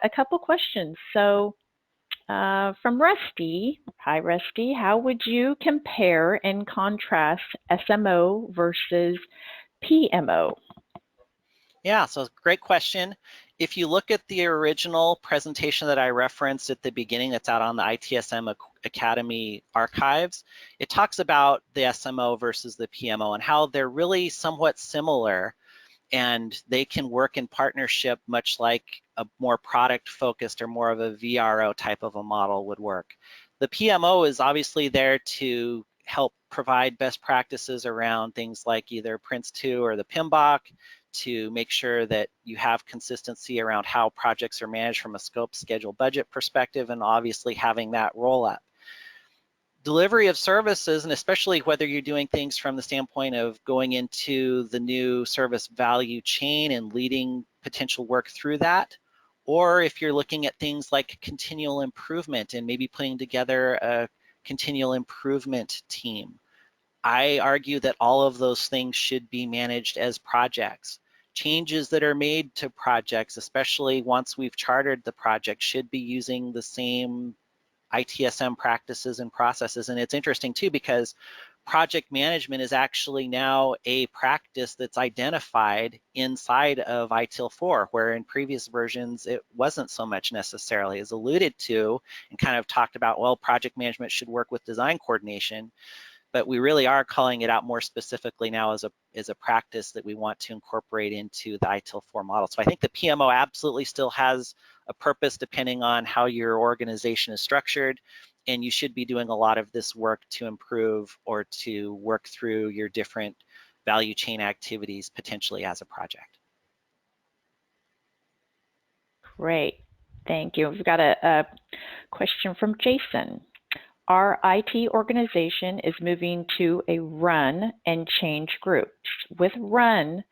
a couple questions. So from Rusty, hi Rusty, how would you compare and contrast SMO versus PMO? Yeah, so great question. If you look at the original presentation that I referenced at the beginning that's out on the ITSM Academy archives, it talks about the SMO versus the PMO and how they're really somewhat similar, and they can work in partnership much like a more product focused or more of a VRO type of a model would work. The PMO is obviously there to help provide best practices around things like either Prince2 or the PMBOK, to make sure that you have consistency around how projects are managed from a scope, schedule, budget perspective, and obviously having that roll up. Delivery of services, and especially whether you're doing things from the standpoint of going into the new service value chain and leading potential work through that, or if you're looking at things like continual improvement and maybe putting together a continual improvement team, I argue that all of those things should be managed as projects. Changes that are made to projects, especially once we've chartered the project, should be using the same ITSM practices and processes. And it's interesting too, because project management is actually now a practice that's identified inside of ITIL 4, where in previous versions it wasn't so much necessarily. As alluded to and kind of talked about, well, project management should work with design coordination, but we really are calling it out more specifically now as a practice that we want to incorporate into the ITIL 4 model. So I think the PMO absolutely still has a purpose depending on how your organization is structured, and you should be doing a lot of this work to improve or to work through your different value chain activities potentially as a project. Great, thank you. We've got a question from Jason. Our IT organization is moving to a run and change groups, with run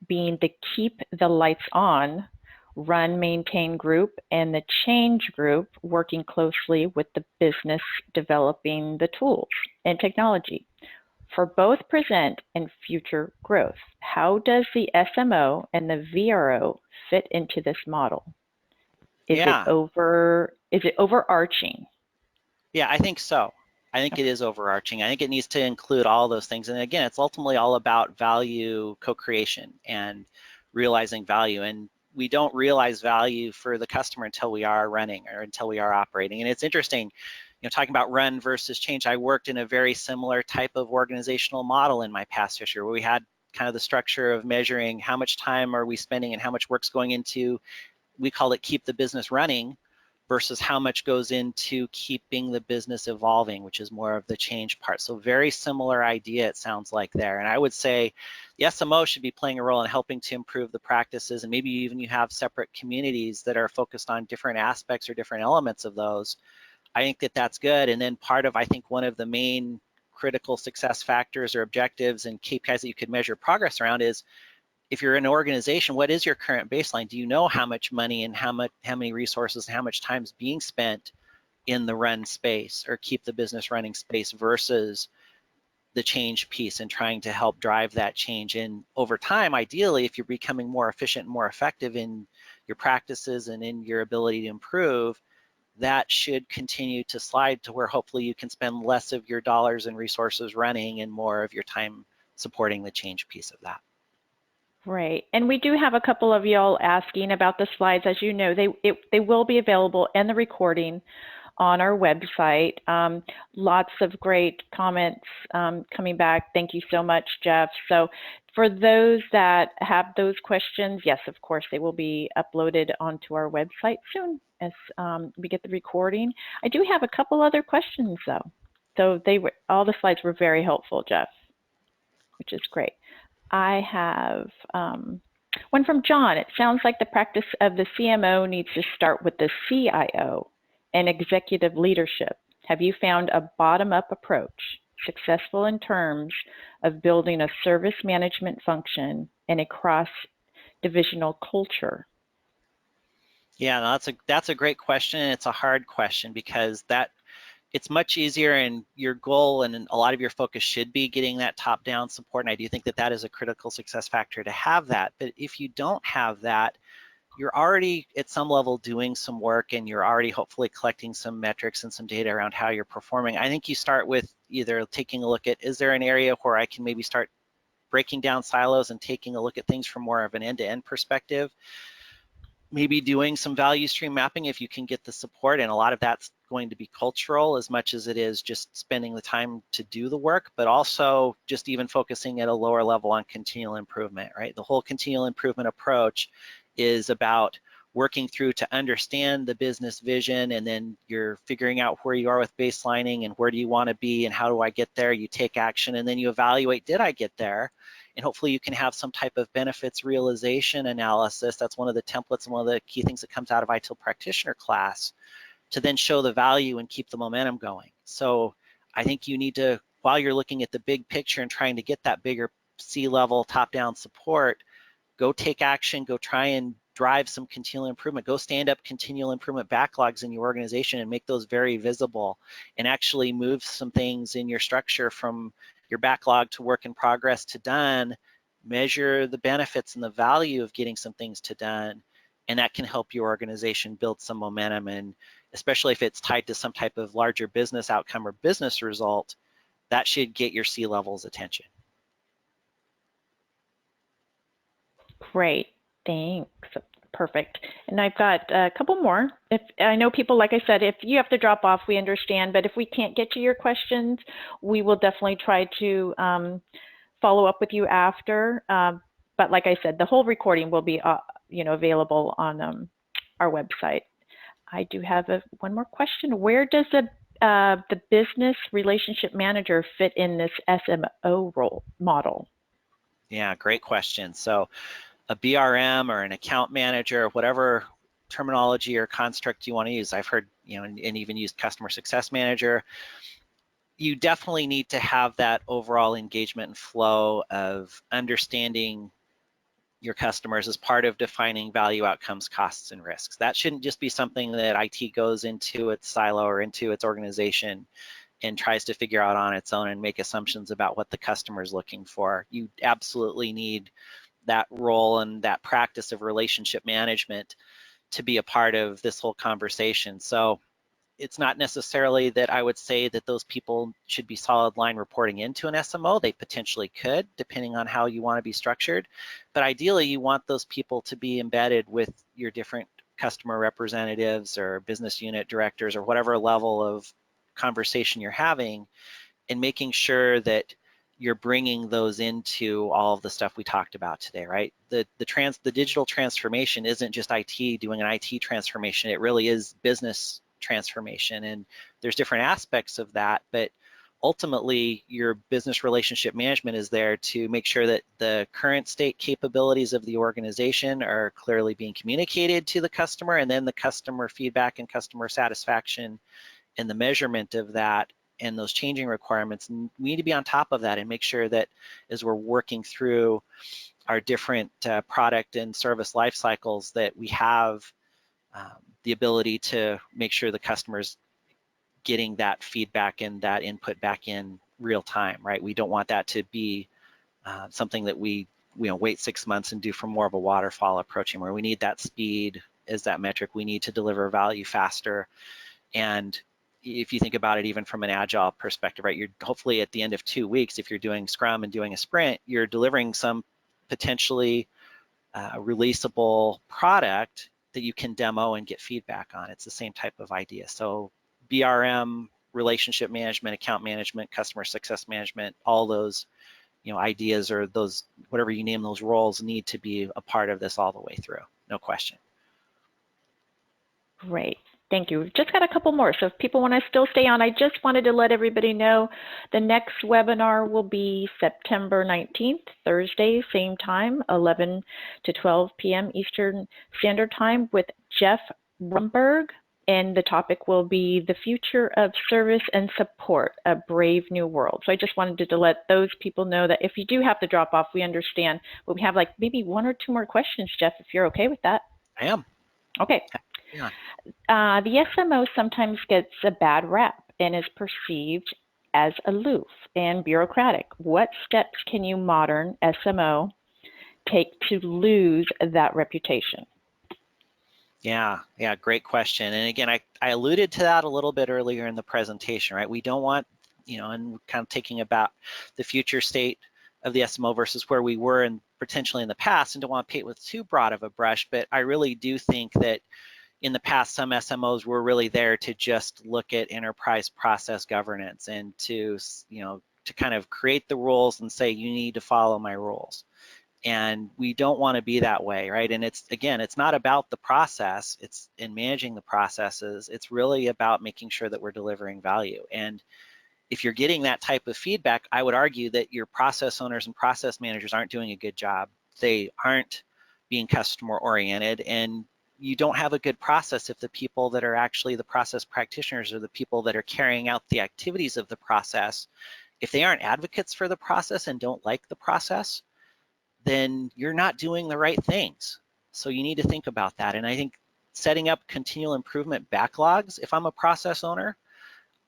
being the keep the lights on, run maintain group, and the change group working closely with the business developing the tools and technology for both present and future growth. How does the SMO and the VRO fit into this model? Is it overarching? Yeah, I think so. I think it is overarching. I think it needs to include all those things. And again, it's ultimately all about value co-creation and realizing value. And we don't realize value for the customer until we are running or until we are operating. And it's interesting, talking about run versus change. I worked in a very similar type of organizational model in my past history, where we had kind of the structure of measuring how much time are we spending and how much work's going into, we call it keep the business running, versus how much goes into keeping the business evolving, which is more of the change part. So very similar idea, it sounds like there. And I would say the SMO should be playing a role in helping to improve the practices, and maybe even you have separate communities that are focused on different aspects or different elements of those. I think that that's good. And then part of, I think, one of the main critical success factors or objectives and KPIs that you could measure progress around is, if you're in an organization, what is your current baseline? Do you know how much money and how many resources and how much time is being spent in the run space or keep the business running space versus the change piece and trying to help drive that change? And over time, ideally, if you're becoming more efficient and more effective in your practices and in your ability to improve, that should continue to slide to where hopefully you can spend less of your dollars and resources running and more of your time supporting the change piece of that. Right, and we do have a couple of y'all asking about the slides. As you know, they will be available in the recording on our website. Lots of great comments coming back. Thank you so much, Jeff. So for those that have those questions, yes, of course, they will be uploaded onto our website soon as we get the recording. I do have a couple other questions, though. So all the slides were very helpful, Jeff, which is great. I have one from John. It sounds like the practice of the CMO needs to start with the CIO and executive leadership. Have you found a bottom-up approach successful in terms of building a service management function and a cross-divisional culture? Yeah, that's a great question. And it's a hard question, because it's much easier, and your goal and a lot of your focus should be getting that top-down support. And I do think that that is a critical success factor to have that. But if you don't have that, you're already at some level doing some work and you're already hopefully collecting some metrics and some data around how you're performing, I think you start with either taking a look at, is there an area where I can maybe start breaking down silos and taking a look at things from more of an end-to-end perspective, maybe doing some value stream mapping if you can get the support, and a lot of that's going to be cultural as much as it is just spending the time to do the work, but also just even focusing at a lower level on continual improvement, right? The whole continual improvement approach is about working through to understand the business vision, and then you're figuring out where you are with baselining and where do you want to be and how do I get there. You take action and then you evaluate, did I get there? And hopefully you can have some type of benefits realization analysis. That's one of the templates and one of the key things that comes out of ITIL practitioner class, to then show the value and keep the momentum going. So I think you need to, while you're looking at the big picture and trying to get that bigger C-level top-down support, go take action, go try and drive some continual improvement, go stand up continual improvement backlogs in your organization and make those very visible, and actually move some things in your structure from your backlog to work in progress to done, measure the benefits and the value of getting some things to done, and that can help your organization build some momentum. And especially if it's tied to some type of larger business outcome or business result, that should get your C-level's attention. Great, thanks. Perfect. And I've got a couple more. If I know people, like I said, if you have to drop off, we understand, but if we can't get to your questions, we will definitely try to follow up with you after. But like I said, the whole recording will be available on our website. I do have one more question. Where does the business relationship manager fit in this SMO role model? Yeah, great question. So a BRM or an account manager, whatever terminology or construct you want to use, I've heard, and even used customer success manager. You definitely need to have that overall engagement and flow of understanding your customers as part of defining value outcomes, costs, and risks. That shouldn't just be something that IT goes into its silo or into its organization and tries to figure out on its own and make assumptions about what the customer is looking for. You absolutely need that role and that practice of relationship management to be a part of this whole conversation. So it's not necessarily that I would say that those people should be solid line reporting into an SMO. They potentially could, depending on how you want to be structured. But ideally, you want those people to be embedded with your different customer representatives or business unit directors or whatever level of conversation you're having, and making sure that you're bringing those into all of the stuff we talked about today, right? The digital transformation isn't just IT doing an IT transformation. It really is business transformation, and there's different aspects of that, but ultimately your business relationship management is there to make sure that the current state capabilities of the organization are clearly being communicated to the customer, and then the customer feedback and customer satisfaction and the measurement of that and those changing requirements. We need to be on top of that and make sure that as we're working through our different product and service life cycles, that we have the ability to make sure the customer's getting that feedback and that input back in real time, right? We don't want that to be something that we wait 6 months and do from more of a waterfall approach, where we need that speed as that metric. We need to deliver value faster. And if you think about it, even from an Agile perspective, right, you're hopefully at the end of 2 weeks, if you're doing Scrum and doing a sprint, you're delivering some potentially releasable product that you can demo and get feedback on. It's the same type of idea. So BRM, relationship management, account management, customer success management, all those ideas, or those, whatever you name those roles, need to be a part of this all the way through. No question. Great. Thank you. We've just got a couple more. So if people want to still stay on, I just wanted to let everybody know the next webinar will be September 19th, Thursday, same time, 11 to 12 p.m. Eastern Standard Time, with Jeff Brumberg. And the topic will be the future of service and support, a brave new world. So I just wanted to let those people know that if you do have to drop off, we understand. But we have like maybe 1 or 2 more questions, Jeff, if you're okay with that. I am. Okay. Yeah. The SMO sometimes gets a bad rap and is perceived as aloof and bureaucratic. What steps can you modern SMO take to lose that reputation? Yeah, great question. And again, I alluded to that a little bit earlier in the presentation, right? We don't want, and kind of taking about the future state of the SMO versus where we were and potentially in the past, and don't want to paint with too broad of a brush, but I really do think that in the past, some SMOs were really there to just look at enterprise process governance and to, to kind of create the rules and say, you need to follow my rules. And we don't want to be that way, right? And it's not about the process, it's in managing the processes. It's really about making sure that we're delivering value. And if you're getting that type of feedback, I would argue that your process owners and process managers aren't doing a good job. They aren't being customer oriented, and you don't have a good process if the people that are actually the process practitioners or the people that are carrying out the activities of the process, if they aren't advocates for the process and don't like the process, then you're not doing the right things. So you need to think about that. And I think setting up continual improvement backlogs, if I'm a process owner,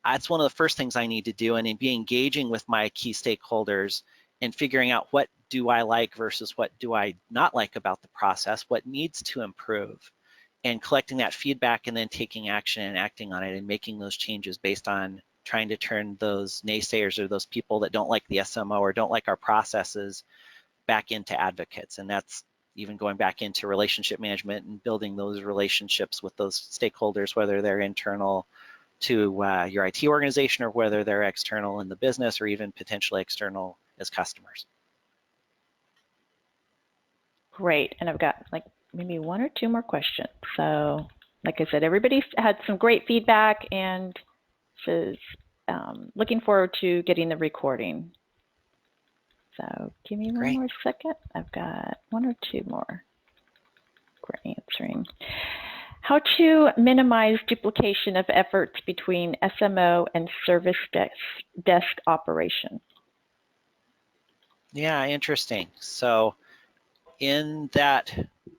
that's one of the first things I need to do, and be engaging with my key stakeholders and figuring out what do I like versus what do I not like about the process, what needs to improve, and collecting that feedback and then taking action and acting on it and making those changes based on trying to turn those naysayers or those people that don't like the SMO or don't like our processes back into advocates. And that's even going back into relationship management and building those relationships with those stakeholders, whether they're internal to your IT organization or whether they're external in the business or even potentially external as customers. Great, and I've got like maybe one or two more questions. So like I said, everybody's had some great feedback and says looking forward to getting the recording. So give me one more second. I've got one or two more we're answering. How to minimize duplication of efforts between SMO and service desk operation. Yeah, interesting. So in that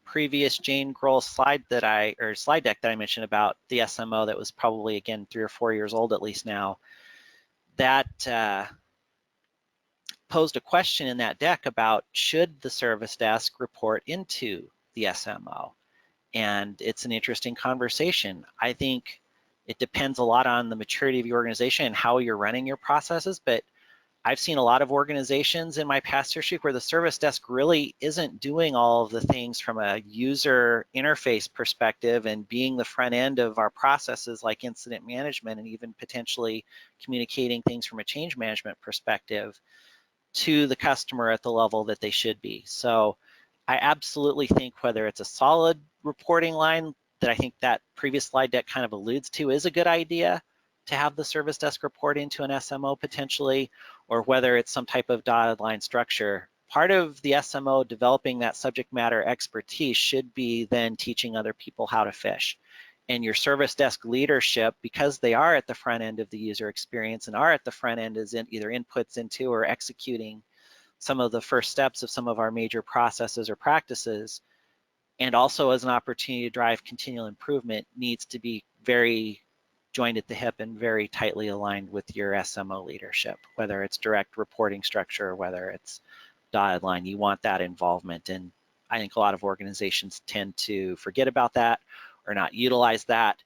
previous Jane Grohl slide deck that I mentioned about the SMO that was probably, again, 3 or 4 years old at least now, that posed a question in that deck about should the service desk report into the SMO? And it's an interesting conversation. I think it depends a lot on the maturity of your organization and how you're running your processes, but I've seen a lot of organizations in my past history where the service desk really isn't doing all of the things from a user interface perspective and being the front end of our processes like incident management and even potentially communicating things from a change management perspective to the customer at the level that they should be. So I absolutely think whether it's a solid reporting line that I think that previous slide deck kind of alludes to is a good idea to have the service desk report into an SMO potentially, or whether it's some type of dotted line structure. Part of the SMO developing that subject matter expertise should be then teaching other people how to fish. And your service desk leadership, because they are at the front end of the user experience and are at the front end as in either inputs into or executing some of the first steps of some of our major processes or practices, and also as an opportunity to drive continual improvement, needs to be very joined at the hip and very tightly aligned with your SMO leadership, whether it's direct reporting structure or whether it's dotted line. You want that involvement, and I think a lot of organizations tend to forget about that or not utilize that.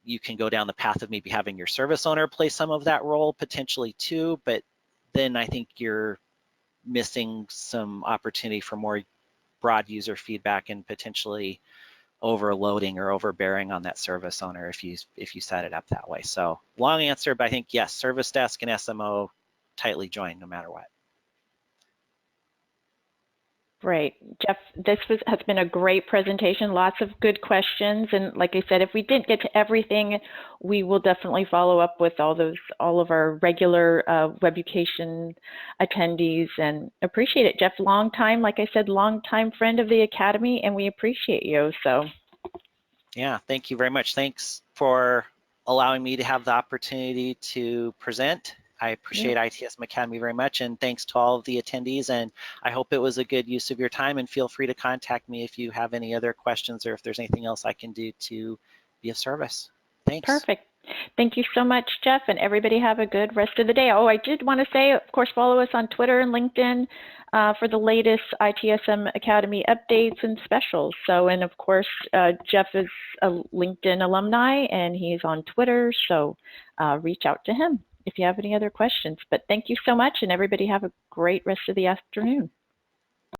You can go down the path of maybe having your service owner play some of that role potentially too, but then I think you're missing some opportunity for more broad user feedback and potentially overloading or overbearing on that service owner if you set it up that way. So long answer, but I think yes, service desk and SMO tightly joined no matter what. Great. Jeff, this has been a great presentation, lots of good questions. And like I said, if we didn't get to everything, we will definitely follow up with all of our regular Webucation attendees, and appreciate it. Jeff, long time, like I said, long time friend of the Academy, and we appreciate you. So yeah, thank you very much. Thanks for allowing me to have the opportunity to present. I appreciate ITSM Academy very much, and thanks to all of the attendees, and I hope it was a good use of your time, and feel free to contact me if you have any other questions or if there's anything else I can do to be of service. Thanks. Perfect. Thank you so much, Jeff, and everybody have a good rest of the day. Oh, I did want to say, of course, follow us on Twitter and LinkedIn for the latest ITSM Academy updates and specials. So, and of course, Jeff is a LinkedIn alumni and he's on Twitter, so reach out to him if you have any other questions. But thank you so much, and everybody have a great rest of the afternoon.